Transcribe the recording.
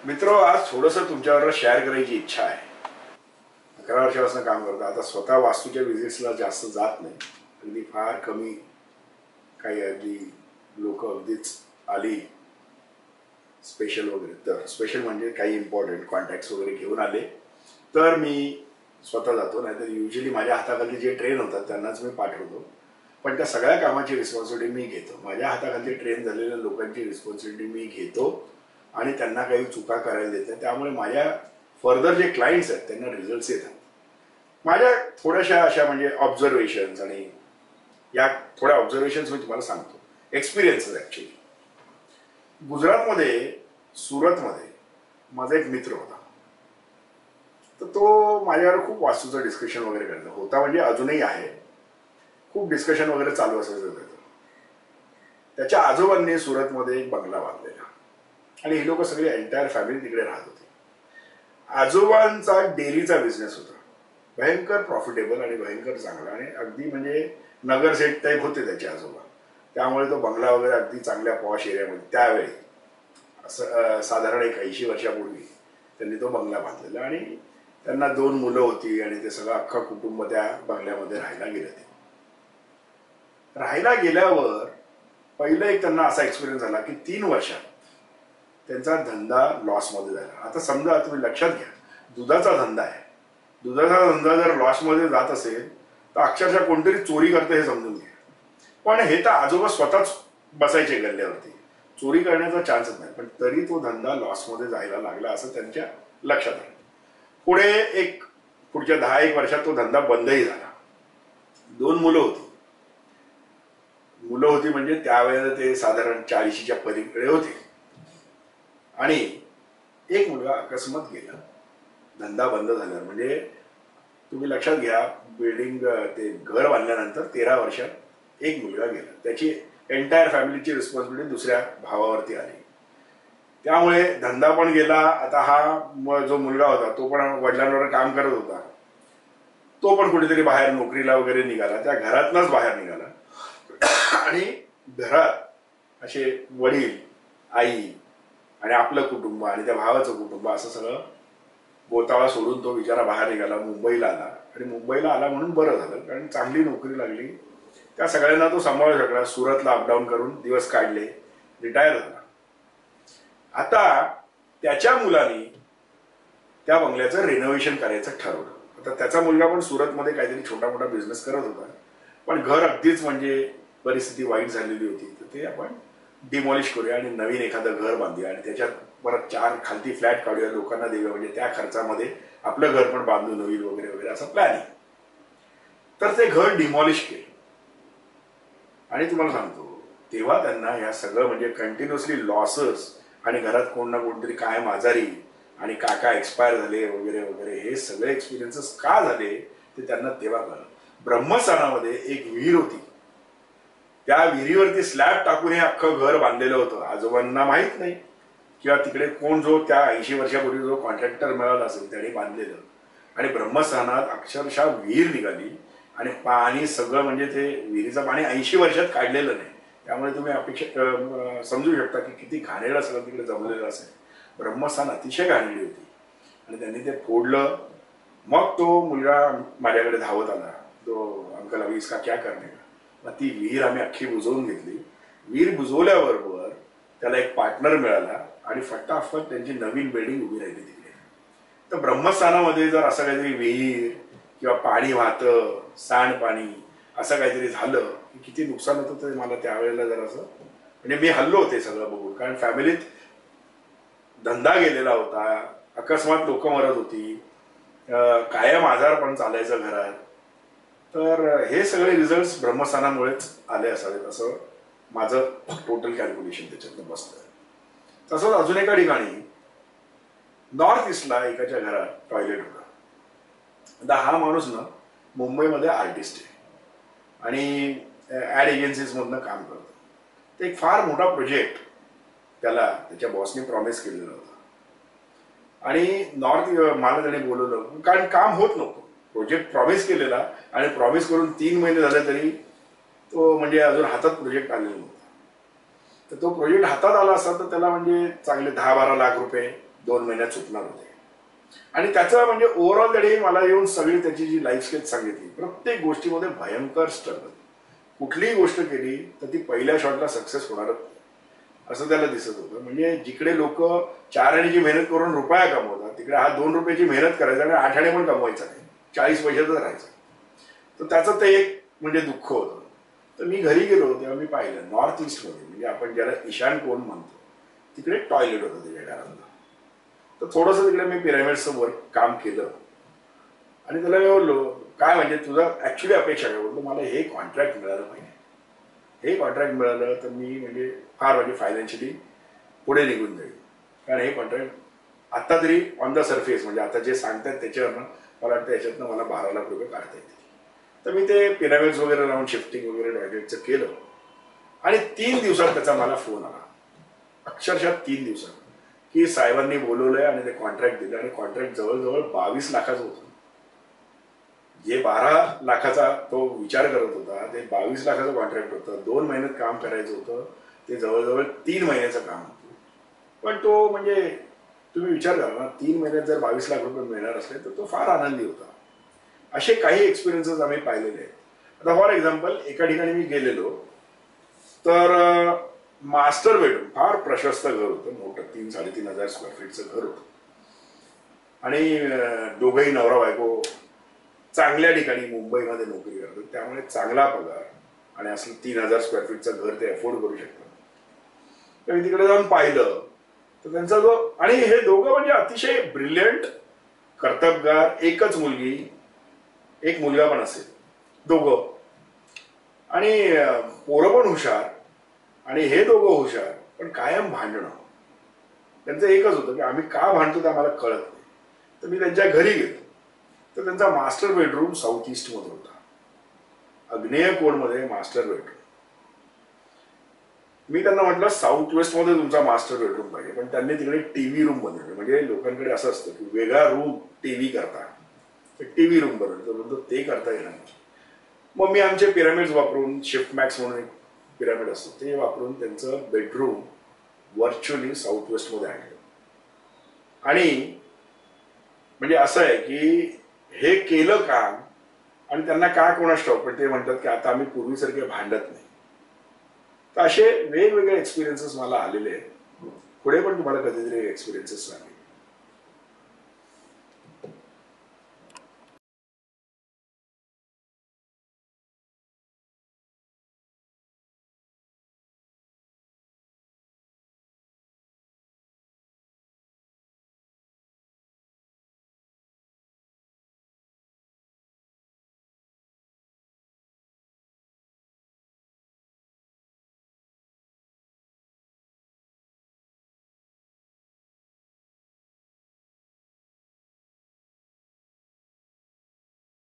मित्र, आज थोडंसं तुमच्यावर शेअर करायची इच्छा आहे. 11 वर्षापासून काम करतो. आता स्वतः वास्तूच्या विजिट्सला जास्त जात नाही. अगदी फार कमी काही अगदी लोक अगदीच आली स्पेशल वगैरे, तर स्पेशल म्हणजे काही इम्पॉर्टंट कॉन्टॅक्ट्स वगैरे घेऊन आले तर मी स्वतः जातो. नाहीतर युजली माझ्या हाताखाली जे ट्रेन होतात त्यांनाच मी पाठवतो. पण त्या सगळ्या कामाची रिस्पॉन्सिबिलिटी मी घेतो. माझ्या हाताखाली ट्रेन झालेल्या लोकांची रिस्पॉन्सिबिलिटी मी घेतो आणि त्यांना काही चुका करायला देत नाही. त्यामुळे माझ्या फर्दर जे क्लायंट्स आहेत त्यांना रिझल्ट्स येतात. माझ्या थोड्याशा अशा म्हणजे ऑब्झर्वेशन्स, आणि या थोड्या ऑब्झर्वेशन्स मी तुम्हाला सांगतो, एक्सपिरियन्सेस. ऍक्च्युली गुजरातमध्ये, सुरतमध्ये माझा एक मित्र होता. तर तो माझ्यावर खूप वास्तूचं डिस्कशन वगैरे करत होता. म्हणजे अजूनही आहे, खूप डिस्कशन वगैरे चालू असायचं त्याचं. त्याच्या आजोबांनी सुरतमध्ये एक बंगला बांधलेला आणि ही लोक सगळी एंटायर फॅमिली तिकडे राहत होती. आजोबांचा डेअरीचा बिझनेस होता, भयंकर प्रॉफिटेबल आणि भयंकर चांगला, आणि अगदी म्हणजे नगर सेट टाईप होते त्याचे आजोबा. त्यामुळे तो बंगला वगैरे अगदी चांगल्या पॉश एरियामध्ये त्यावेळी असं साधारण एक 80 वर्षापूर्वी त्यांनी तो बंगला बांधलेला. आणि त्यांना 2 मुलं होती आणि ते सगळं अख्खा कुटुंब त्या बंगल्यामध्ये राहायला गेले. ते राहायला गेल्यावर पहिलं एक त्यांना असा एक्सपिरियन्स झाला की 3 वर्षात त्यांचा धंदा लॉसमध्ये झाला. आता समजा, तुम्ही लक्षात घ्या, दुधाचा धंदा आहे. दुधाचा धंदा जर लॉसमध्ये जात असेल तर अक्षरशः कोणतरी चोरी करतं हे समजून घ्या. पण हे तर आजोबा स्वतःच बसायचे गल्ल्यावरती, चोरी करण्याचा चान्सच नाही. पण तरी तो धंदा लॉसमध्ये जायला लागला असं त्यांच्या लक्षात आलं. पुढच्या 10-1 वर्षात तो धंदा बंदही झाला. 2 मुलं होती म्हणजे त्यावेळेला ते साधारण 40च्या पलीकडे होते. आणि एक मुलगा अकस्मात गेला धंदा बंद झाल्यावर. म्हणजे तुम्ही लक्षात घ्या, बिल्डिंग ते घर बांधल्यानंतर 13 वर्षात एक मुलगा गेला. त्याची एंटायर फॅमिलीची रिस्पॉन्सिबिलिटी दुसऱ्या भावावरती आली. त्यामुळे धंदा पण गेला. आता हा जो मुलगा होता तो पण वडिलांवर काम करत होता. तो पण कुठेतरी बाहेर नोकरीला वगैरे निघाला, त्या घरातनच बाहेर निघाला. आणि घरात असे वडील, आई आणि आपलं कुटुंब आणि त्या भावाचं कुटुंब असं सगळं गोतावळा सोडून तो बिचारा बाहेर निघाला, मुंबईला आला. आणि मुंबईला आला म्हणून बरं झालं, कारण चांगली नोकरी लागली. त्या सगळ्यांना तो सांभाळू शकला. सुरतला अपडाऊन करून दिवस काढले, रिटायर झाला. आता त्याच्या मुलांनी त्या बंगल्याचं रिनोव्हेशन करायचं ठरवलं. आता त्याचा मुलगा पण सुरतमध्ये काहीतरी छोटा मोठा बिझनेस करत होता, पण घर अगदीच म्हणजे परिस्थिती वाईट झालेली होती. तर ते आपण डिमॉलिश करूया आणि नवीन एखादं घर बांधूया आणि त्याच्यात परत 4 खालती फ्लॅट काढूया, लोकांना देऊया, म्हणजे त्या खर्चामध्ये आपलं घर पण बांधून होईल वगैरे वगैरे असं प्लॅन आहे. तर ते घर डिमॉलिश केलं. आणि तुम्हाला सांगतो, तेव्हा त्यांना या सगळं म्हणजे कंटिन्युअसली लॉसेस आणि घरात कोण ना कोणतरी कायम आजारी आणि काका एक्सपायर झाले वगैरे वगैरे, हे सगळे एक्सपिरियन्सेस का झाले ते त्यांना तेव्हा कळलं. ब्रह्मस्थानामध्ये एक विहीर होती. त्या विहिरीवरती स्लॅब टाकून हे अख्खं घर बांधलेलं होतं. आजोबांना माहित नाही किंवा तिकडे कोण जो त्या 80 वर्षापूर्वी जो कॉन्ट्रॅक्टर मिळाला असेल त्याने बांधलेलं. आणि ब्रह्मस्थानात अक्षरशः विहीर निघाली आणि पाणी सगळं म्हणजे ते विहिरीचं पाणी 80 वर्षात काढलेलं नाही. त्यामुळे तुम्ही समजू शकता की किती घाणेरडं सगळं तिकडे जमलेलं असेल. ब्रह्मस्थान अतिशय घाणेरडी होती आणि त्यांनी ते फोडलं. मग तो मुलगा माझ्याकडे धावत आला, तो अंकल अभी इसका क्या करने का. मग ती विहीर आम्ही अख्खी बुजवून घेतली. विहीर बुजवल्याबरोबर त्याला एक पार्टनर मिळाला आणि फटाफट त्यांची नवीन बिल्डिंग उभी राहिली तिकडे. तर ब्रह्मस्थानामध्ये जर असं काहीतरी विहीर किंवा पाणी वाहतं, सांडपाणी असं काहीतरी झालं की किती नुकसान होतं ते मला त्यावेळेला जरासं म्हणजे मी हल्लो होते सगळं बघून. कारण फॅमिलीत धंदा गेलेला होता, अकस्मात लोक मरत होती, कायम आजार पण चालायचं घरात. तर हे सगळे रिझल्ट ब्रह्मस्थानामुळेच आले असावेत असं माझं टोटल कॅल्क्युलेशन त्याच्यातनं बसतं. तसंच अजून एका ठिकाणी नॉर्थ ईस्टला एकाच्या घरात टॉयलेट होता. आता हा माणूस ना मुंबईमध्ये आर्टिस्ट आहे आणि ऍड एजन्सीज मधनं काम करतो. ते एक फार मोठा प्रोजेक्ट त्याला त्याच्या बॉसने प्रॉमिस केलेला होता आणि मला त्याने बोलवलं, कारण काम होत नव्हतं. प्रोजेक्ट प्रॉमिस केलेला आणि प्रॉमिस करून 3 महिने झाले तरी तो म्हणजे अजून हातात प्रोजेक्ट आलेला नव्हता. तर तो प्रोजेक्ट हातात आला असता तर त्याला म्हणजे चांगले 10-12 लाख रुपये 2 महिन्यात सुटणार होते. आणि त्याचं म्हणजे ओव्हरऑल त्यांनी मला येऊन सगळी त्याची जी लाईफ स्केच सांगितली. प्रत्येक गोष्टीमध्ये भयंकर स्ट्रगल. कुठलीही गोष्ट केली तर ती पहिल्या शॉटला सक्सेस होणारच नाही असं त्याला दिसत होतं. म्हणजे जिकडे लोक 4 आण्याची मेहनत करून रुपया कमवतात तिकडे हा 2 रुपयाची मेहनत करायचा आणि 8 आणे पण कमवायचा नाही, 40 पैशातच राहायचा. तर त्याचं ते एक म्हणजे दुःख होतं. तर मी घरी गेलो तेव्हा मी पाहिलं नॉर्थ ईस्टमध्ये म्हणजे आपण ज्याला ईशान कोण म्हणतो तिकडे टॉयलेट होतं त्याच्या घराला. तर थोडंसं तिकडे मी पिरामिड्सचं वर्क काम केलं आणि त्याला मी बोललो काय म्हणजे तुझं ऍक्च्युली अपेक्षा काय. बोलतो मला हे कॉन्ट्रॅक्ट मिळालं पाहिजे. हे कॉन्ट्रॅक्ट मिळालं तर मी म्हणजे फार म्हणजे फायनान्शियली पुढे निघून जाईल. कारण हे कॉन्ट्रॅक्ट आत्ता तरी ऑन द सरफेस म्हणजे आता जे सांगतात त्याच्यावरनं मला वाटतं याच्यातनं मला 12 लाख रुपये काढता येतील. तर मी ते पिरामिड्स वगैरे लावून शिफ्टिंग वगैरे टॉयलेटचं केलं आणि 3 दिवसात त्याचा मला फोन आला. अक्षरशः 3 दिवसात की साहेबांनी बोलवलंय आणि ते कॉन्ट्रॅक्ट दिलं आणि कॉन्ट्रॅक्ट जवळजवळ 22 लाखाचं होतं. जे 12 लाखाचा तो विचार करत होता ते 22 लाखाचं कॉन्ट्रॅक्ट होतं. 2 महिन्यात काम करायचं होतं. ते जवळजवळ 3 महिन्याचं काम होतं. पण तो म्हणजे तुम्ही विचार करा ना 3 महिन्यात जर 22 लाख रुपये मिळणार असले तर तो फार आनंदी होता. असे काही एक्सपिरियन्सेस आम्ही पाहिलेले आहेत. आता फॉर एक्झाम्पल एका ठिकाणी मी गेलेलो तर मास्टर बेडरूम फार प्रशस्त घर होतं. मोठं 3-3.5 स्क्वेअर फीटचं घर होतं आणि दोघंही नवरा बायको चांगल्या ठिकाणी मुंबईमध्ये नोकरी करतात. त्यामुळे चांगला पगार आणि असं 3,000 स्क्वेअर फीटचं घर ते अफोर्ड करू शकतात. तर मी तिकडे जाऊन पाहिलं तर त्यांचा जो आणि हे दोघं म्हणजे अतिशय ब्रिलियंट कर्तबगार. एकच मुलगी एक मुलगा पण असेल दोघं आणि पोरं पण हुशार आणि हे दोघं हुशार पण कायम भांडणं. त्यांचं एकच होतं की आम्ही का भांडतो ते आम्हाला कळत नाही. तर मी त्यांच्या घरी गेलो तर त्यांचा मास्टर बेडरूम साऊथ ईस्ट मध्ये होता. आग्नेय कोणमध्ये मास्टर बेडरूम. मी त्यांना म्हटलं साऊथ वेस्ट मध्ये तुमचा मास्टर बेडरूम पाहिजे. पण त्यांनी तिकडे टीव्ही रूम बनवले. म्हणजे लोकांकडे असं असतं की वेगळा रूम टीव्ही करता टीव्ही रूम बनवलं ते करता येणार नाही. मग मी आमचे पिरामिड्स वापरून शिफ्ट मॅक्स म्हणून एक पिरामिड असतो ते वापरून त्यांचं बेडरूम व्हर्च्युअली साऊथ वेस्ट मध्ये आणलं. आणि म्हणजे असं आहे की हे केलं काम आणि त्यांना काय कोणास ठाऊक पण ते म्हणतात की आता आम्ही पूर्वीसारखे भांडत नाही. तर असे वेगवेगळे एक्सपिरियन्सेस मला आलेले आहेत. पुढे पण तुम्हाला कधीतरी एक्सपिरियन्सेस सांगेल.